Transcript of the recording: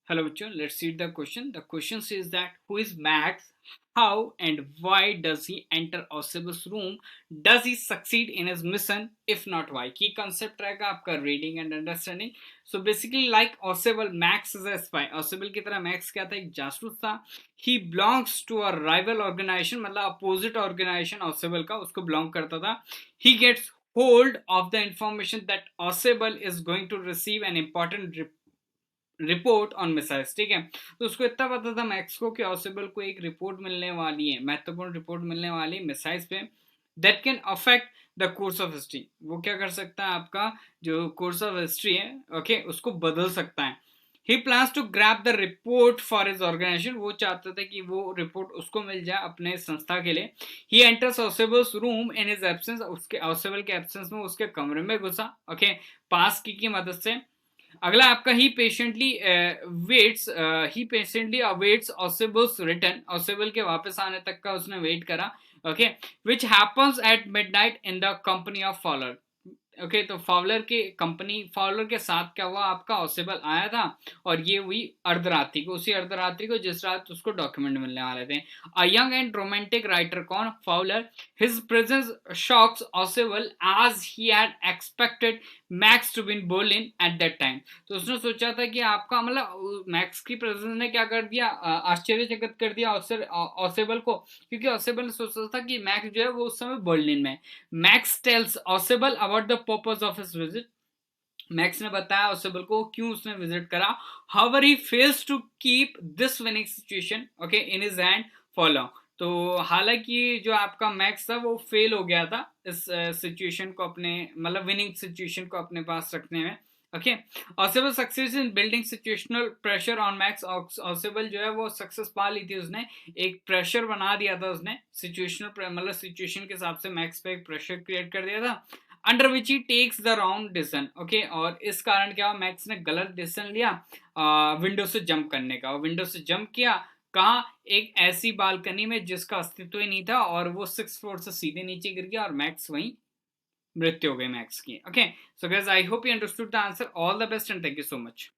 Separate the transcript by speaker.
Speaker 1: Hello, Bachcho. Let's read the question. The question says that who is Max? How and why does he enter Osibus room? Does he succeed in his mission? If not, why? Key concept रहेगा आपका reading and understanding. So basically, like Osibel, Max is a spy. Osibel की तरह Max क्या था? एक जासूस था. He belongs to a rival organization, मतलब opposite organization Osibel का उसको belong करता था. He gets hold of the information that Osibel is going to receive an important report on missiles. ठीक है, तो उसको इतना पता था मैक्स को कि ऑसिबल को एक रिपोर्ट मिलने वाली है, महत्वपूर्ण रिपोर्ट मिलने वाली है मिसाइल्स पे, that can affect the course of history. वो क्या कर सकता है, आपका जो कोर्स ऑफ हिस्ट्री है ओके उसको बदल सकता है. He plans to grab the report for his organisation. वो चाहता था कि वो रिपोर्ट उसको मिल जाए अपने संस्था के लिए. He enters Ausable's room in his absence. उसके ऑसिबल के एब्सेंस में उसके कमरे में घुसा ओके पास की मदद से. अगला आपका ही पेशेंटली अवेट्स ऑसिबल्स रिटर्न. ऑसिबल के वापस आने तक का उसने वेट करा okay which happens at midnight in the company of follower. Okay तो फॉलोअर के साथ क्या हुआ, आपका ऑसिबल आया था और ये हुई अर्धरात्रि को, उसी अर्धरात्रि को जिस रात उसको डॉक्यूमेंट मिलने वाले थे. A young and romantic writer कौन, Fowler. His presence shocks Ausable as he had expected Max to be in Berlin at that time. तो उसने सोचा था कि आपका मतलब मैक्स की प्रेजेंस ने क्या कर दिया, आश्चर्यचकित कर दिया ऑसिबल को, क्योंकि ऑसिबल ने सोचा था कि मैक्स जो है वो उस समय बर्लिन में. Max tells Ossible about the purpose of his visit. Max ने बताया ऑसिबल को क्यों उसने विजिट करा. However he fails to keep this winning situation okay in his hand for long. तो हालांकि जो आपका मैक्स था वो फेल हो गया था इस सिचुएशन को अपने मतलब विनिंग सिचुएशन को अपने पास रखने में okay. ऑसिबल success in building situational pressure on max. ऑसिबल जो है वो सक्सेस पा ली थी उसने, एक प्रेशर बना दिया था उसने सिचुएशनल मतलब सिचुएशन के हिसाब से मैक्स पे एक प्रेशर क्रिएट कर दिया था under which he takes the wrong decision okay. और इस कारण क्या हुआ, मैक्स ने गलत डिसीजन लिया विंडो से जंप करने का. विंडो से जंप किया कहा, एक ऐसी बालकनी में जिसका अस्तित्व ही नहीं था, और वो 6th फ्लोर से सीधे नीचे गिर गया और मैक्स वहीं मृत्यु हो गई मैक्स की okay. So guys I hope you understood the answer. All the best and thank you so much.